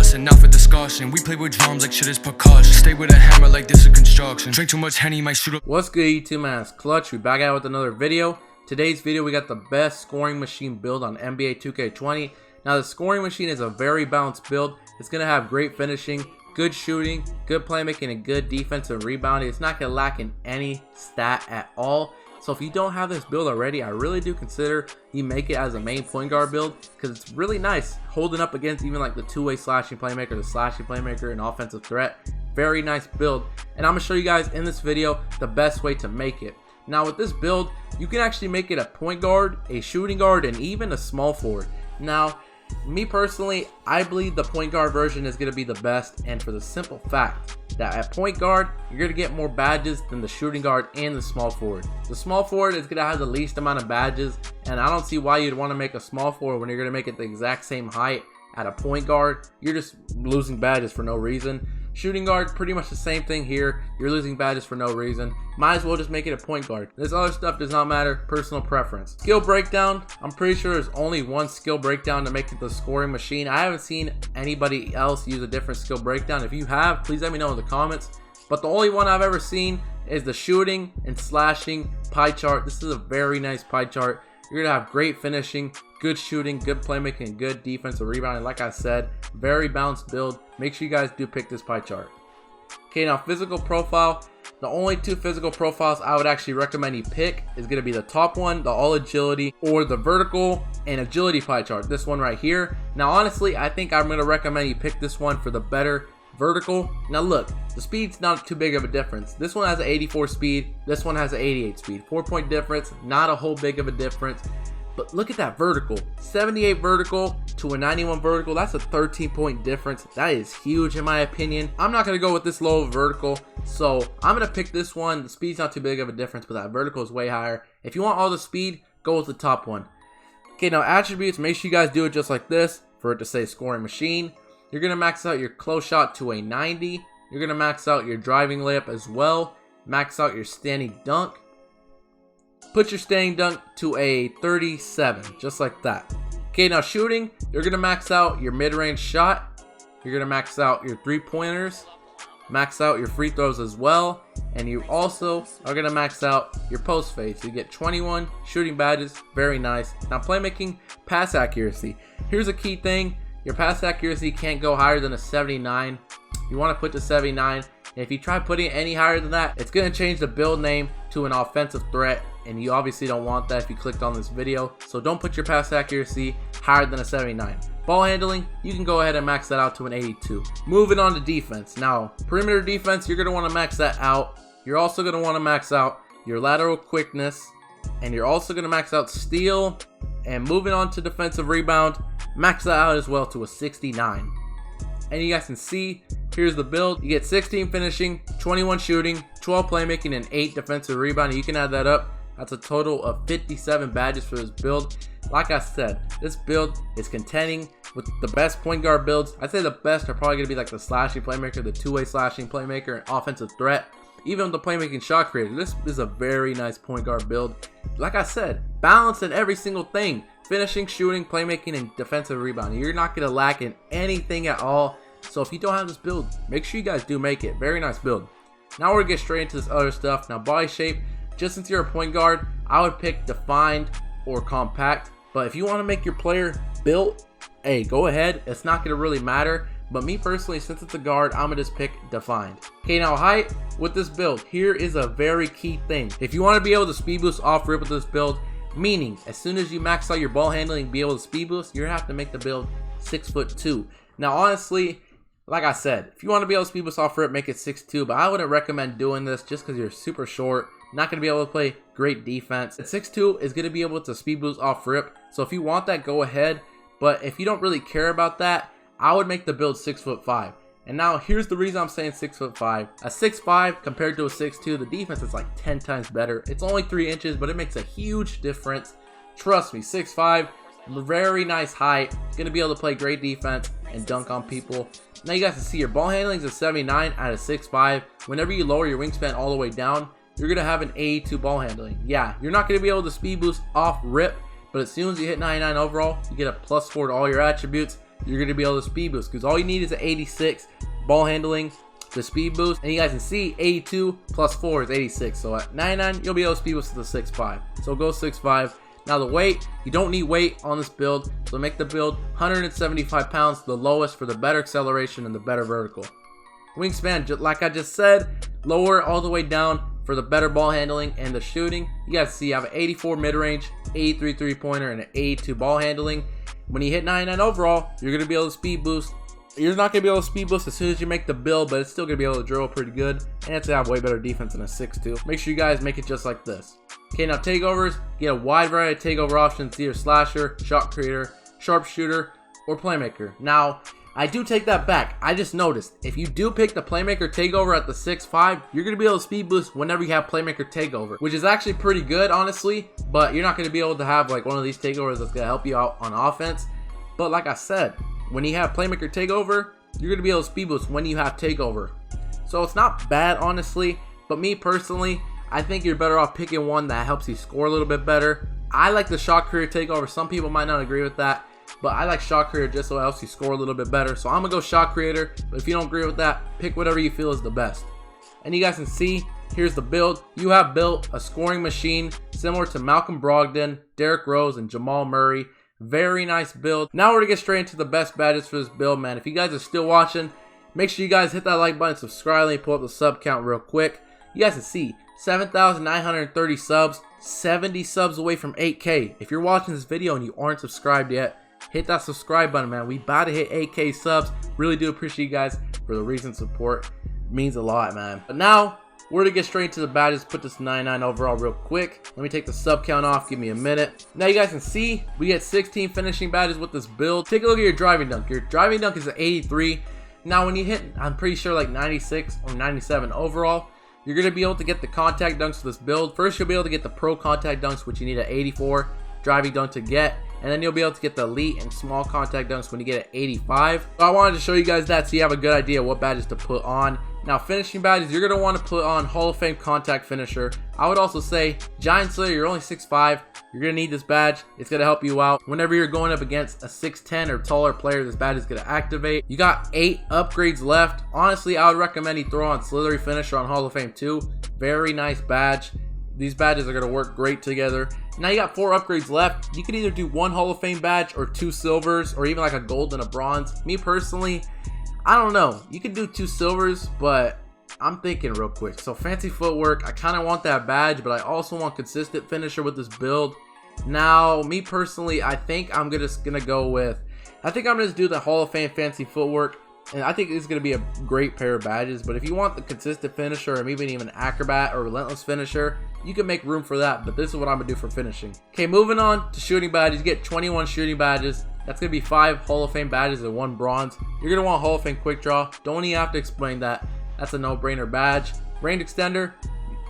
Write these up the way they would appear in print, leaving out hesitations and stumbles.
lesson, not for discussion. We play with drums like shit is percussion. Stay with a hammer like this is construction. Drink too much Henny, might shoot up. What's good, YouTube, man? It's Clutch. We back out with another video. Today's video, we got the best scoring machine build on NBA 2K20. Now, the scoring machine is a very balanced build. It's going to have great finishing, good shooting, good playmaking, and good defensive rebounding. It's not going to lack in any stat at all. So if you don't have this build already, I really do consider you make it as a main point guard build, because it's really nice holding up against even like the two-way slashing playmaker, the slashing playmaker, and offensive threat. Very nice build, and I'm going to show you guys in this video the best way to make it. Now with this build, you can actually make it a point guard, a shooting guard, and even a small forward. Now, me personally, I believe the point guard version is going to be the best, and for the simple fact that at point guard, you're going to get more badges than the shooting guard and the small forward. The small forward is going to have the least amount of badges, and I don't see why you'd want to make a small forward when you're going to make it the exact same height at a point guard. You're just losing badges for no reason. Shooting guard, pretty much the same thing here. You're losing badges for no reason. Might as well just make it a point guard. This other stuff does not matter. Personal preference. Skill breakdown. I'm pretty sure there's only one skill breakdown to make it the scoring machine. I haven't seen anybody else use a different skill breakdown. If you have, please let me know in the comments. But the only one I've ever seen is the shooting and slashing pie chart. This is a very nice pie chart. You're going to have great finishing, good shooting, good playmaking, good defensive rebounding. Like I said, very balanced build. Make sure you guys do pick this pie chart. Okay, now physical profile. The only two physical profiles I would actually recommend you pick is going to be the top one, the all agility, or the vertical and agility pie chart. This one right here. Now, honestly, I think I'm going to recommend you pick this one for the better vertical. Now look, the speed's not too big of a difference. This one has an 84 speed, this one has an 88 speed. 4-point difference, not a whole big of a difference. But look at that vertical, 78 vertical to a 91 vertical. That's a 13-point difference. That is huge in my opinion. I'm not going to go with this low of vertical, so I'm going to pick this one. The speed's not too big of a difference, but that vertical is way higher. If you want all the speed, go with the top one. Okay, now attributes, make sure you guys do it just like this for it to say scoring machine. You're going to max out your close shot to a 90. You're going to max out your driving layup as well. Max out your standing dunk. Put your standing dunk to a 37, just like that. Okay, now shooting, you're going to max out your mid-range shot. You're going to max out your three-pointers. Max out your free throws as well. And you also are going to max out your post fades. You get 21 shooting badges. Very nice. Now playmaking, pass accuracy. Here's a key thing. Your pass accuracy can't go higher than a 79. You want to put to 79. And if you try putting it any higher than that, it's going to change the build name to an offensive threat. And you obviously don't want that if you clicked on this video. So don't put your pass accuracy higher than a 79. Ball handling, you can go ahead and max that out to an 82. Moving on to defense. Now, perimeter defense, you're going to want to max that out. You're also going to want to max out your lateral quickness. And you're also going to max out steal. And moving on to defensive rebound, max that out as well to a 69. And you guys can see, here's the build. You get 16 finishing, 21 shooting, 12 playmaking, and 8 defensive rebounding. You can add that up. That's a total of 57 badges for this build. Like I said, this build is contending with the best point guard builds. I'd say the best are probably going to be like the slashing playmaker, the two-way slashing playmaker, and offensive threat. Even the playmaking shot creator, this is a very nice point guard build. Like I said, balance in every single thing. Finishing, shooting, playmaking, and defensive rebounding. You're not going to lack in anything at all. So if you don't have this build, make sure you guys do make it. Very nice build. Now we're going to get straight into this other stuff. Now body shape, just since you're a point guard, I would pick defined or compact. But if you want to make your player built, hey, go ahead. It's not going to really matter. But me personally, since it's a guard, I'm going to just pick defined. Okay, now height with this build. Here is a very key thing. If you want to be able to speed boost off rip with this build, meaning as soon as you max out your ball handling and be able to speed boost, you're going to have to make the build 6'2". Now, honestly, like I said, if you want to be able to speed boost off rip, make it 6'2". But I wouldn't recommend doing this just because you're super short. Not going to be able to play great defense. 6'2" is going to be able to speed boost off rip. So if you want that, go ahead. But if you don't really care about that, I would make the build 6'5". And now here's the reason I'm saying 6'5". A 6'5" compared to a 6'2", the defense is like 10 times better. It's only 3 inches, but it makes a huge difference. Trust me, 6'5", very nice height. Going to be able to play great defense and dunk on people. Now you guys can see your ball handling is a 79 at a 6'5". Whenever you lower your wingspan all the way down, you're going to have an 82 ball handling. Yeah, you're not going to be able to speed boost off rip, but as soon as you hit 99 overall, you get a +4 to all your attributes. you're going to be able to speed boost, because all you need is an 86 ball handling, the speed boost, and you guys can see 82 plus 4 is 86, so at 99 you'll be able to speed boost to the 6.5. So go 6.5. Now the weight, you don't need weight on this build, so make the build 175 pounds, the lowest, for the better acceleration and the better vertical. Wingspan, like I just said, lower all the way down for the better ball handling and the shooting. You guys see I have an 84 mid-range, 83 three-pointer, and an 82 ball handling. When you hit 99 overall, you're going to be able to speed boost. You're not going to be able to speed boost as soon as you make the build, but it's still going to be able to dribble pretty good, and it's going to have way better defense than a 6'2". Make sure you guys make it just like this. Okay, now takeovers, get a wide variety of takeover options, either slasher, shot creator, sharpshooter, or playmaker. Now, I do take that back. I just noticed, if you do pick the playmaker takeover at the 6'5", you're going to be able to speed boost whenever you have playmaker takeover, which is actually pretty good, honestly, but you're not going to be able to have like one of these takeovers that's going to help you out on offense. But like I said, when you have playmaker takeover, you're going to be able to speed boost when you have takeover. So it's not bad, honestly, but me personally, I think you're better off picking one that helps you score a little bit better. I like the shot career takeover. Some people might not agree with that, but I like shot creator just so it helps you score a little bit better. So I'm going to go shot creator, but if you don't agree with that, pick whatever you feel is the best. And you guys can see, here's the build. You have built a scoring machine similar to Malcolm Brogdon, Derrick Rose, and Jamal Murray. Very nice build. Now we're going to get straight into the best badges for this build, man. If you guys are still watching, make sure you guys hit that like button, subscribe, and pull up the sub count real quick. You guys can see 7,930 subs, 70 subs away from 8K. If you're watching this video and you aren't subscribed yet, hit that subscribe button, man. We about to hit 8K subs. Really do appreciate you guys for the recent support. It means a lot, man. But now we're to get straight into the badges. Put this 99 overall real quick. Let me take the sub count off. Give me a minute. Now you guys can see we get 16 finishing badges with this build. Take a look at your driving dunk. Your driving dunk is an 83. Now when you hit, I'm pretty sure like 96 or 97 overall, you're going to be able to get the contact dunks for this build. First, you'll be able to get the pro contact dunks, which you need an 84 driving dunk to get. And then you'll be able to get the elite and small contact dunks when you get an 85. So I wanted to show you guys that so you have a good idea what badges to put on. Now, finishing badges, you're going to want to put on Hall of Fame contact finisher. I would also say Giant Slayer, you're only 6'5". You're going to need this badge. It's going to help you out. Whenever you're going up against a 6'10 or taller player, this badge is going to activate. You got 8 upgrades left. Honestly, I would recommend you throw on Slithery Finisher on Hall of Fame too. Very nice badge. These badges are going to work great together. Now you got 4 upgrades left. You can either do 1 Hall of Fame badge or 2 silvers or even like a gold and a bronze. Me personally, I don't know. You can do 2 silvers, but I'm thinking real quick. So fancy footwork, I kind of want that badge, but I also want consistent finisher with this build. Now, me personally, I think I'm just going to go with, I think I'm going to do the Hall of Fame fancy footwork. And I think it's going to be a great pair of badges. But if you want the consistent finisher or maybe even an acrobat or relentless finisher, you can make room for that. But this is what I'm going to do for finishing. Okay, moving on to shooting badges. You get 21 shooting badges. That's going to be 5 Hall of Fame badges and 1 bronze. You're going to want Hall of Fame quick draw. Don't even have to explain that. That's a no-brainer badge. Range extender.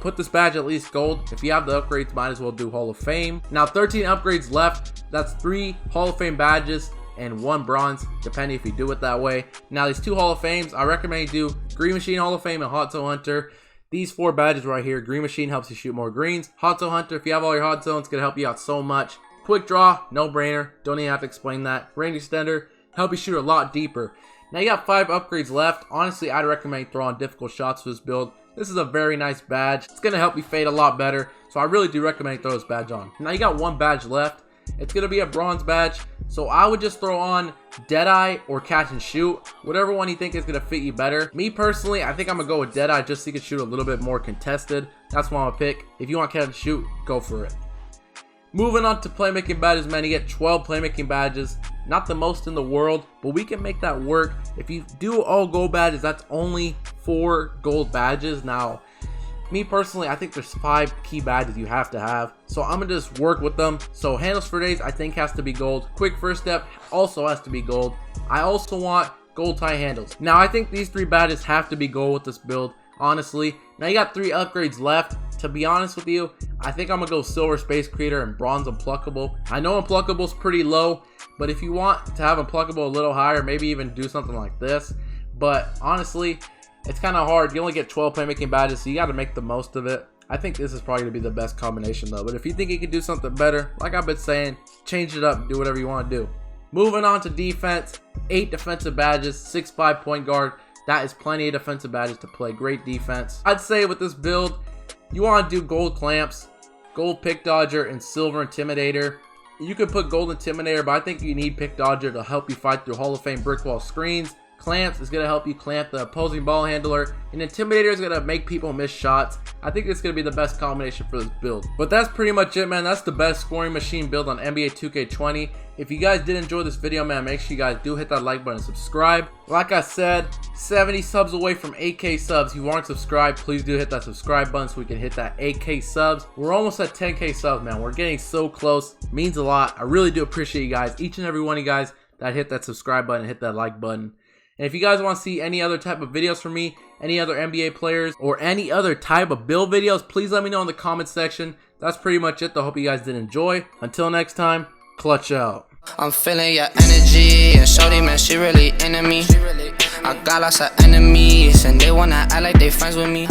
Put this badge at least gold. If you have the upgrades, might as well do Hall of Fame. Now 13 upgrades left. That's 3 Hall of Fame badges and 1 bronze, depending if you do it that way. Now these 2 Hall of Fames, I recommend you do Green Machine Hall of Fame and Hot Zone Hunter. These 4 badges right here, Green Machine helps you shoot more greens. Hot Zone Hunter, if you have all your hot zones, it's going to help you out so much. Quick draw, no brainer, don't even have to explain that. Range extender, help you shoot a lot deeper. Now you got 5 upgrades left. Honestly, I'd recommend you throw on difficult shots for this build. This is a very nice badge. It's going to help you fade a lot better, so I really do recommend you throw this badge on. Now you got 1 badge left. It's going to be a bronze badge, so I would just throw on Deadeye or Catch and Shoot, whatever one you think is going to fit you better. Me personally, I think I'm going to go with Deadeye just so you can shoot a little bit more contested. That's what I'm going to pick. If you want Catch and Shoot, go for it. Moving on to playmaking badges, man, you get 12 playmaking badges. Not the most in the world, but we can make that work. If you do all gold badges, that's only 4 gold badges. Now, me personally, I think there's 5 key badges you have to have, so I'm gonna just work with them. So handles for days, I think has to be gold. Quick first step also has to be gold. I also want gold tie handles. Now I think these 3 badges have to be gold with this build, honestly. Now you got 3 upgrades left. To be honest with you, I think I'm gonna go silver space creator and bronze unpluckable. I know unpluckable's pretty low, but if you want to have unpluckable a little higher, maybe even do something like this. But honestly, it's kind of hard. You only get 12 playmaking badges, so you got to make the most of it. I think this is probably going to be the best combination though. But if you think you can do something better, like I've been saying, change it up, do whatever you want to do. Moving on to defense. 8 defensive badges, 6'5" point guard. That is plenty of defensive badges to play great defense. I'd say with this build, you want to do gold clamps, gold pick dodger, and silver intimidator. You could put gold intimidator, but I think you need pick dodger to help you fight through Hall of Fame brick wall screens. Clamps is going to help you clamp the opposing ball handler, and intimidator is going to make people miss shots. I think it's going to be the best combination for this build. But that's pretty much it, man. That's the best scoring machine build on NBA 2K20. If you guys did enjoy this video, man, make sure you guys do hit that like button and subscribe. Like I said, 70 subs away from 8K subs. If you aren't subscribed, please do hit that subscribe button so we can hit that 8K subs. We're almost at 10K subs, man. We're getting so close. It means a lot. I really do appreciate you guys, each and every one of you guys that hit that subscribe button and hit that like button. And if you guys want to see any other type of videos from me, any other NBA players, or any other type of build videos, please let me know in the comment section. That's pretty much it. I hope you guys did enjoy. Until next time, clutch out. I'm feeling your energy, and shorty, man, she really into me. I got lots of enemies, and they wanna act like they friends with me.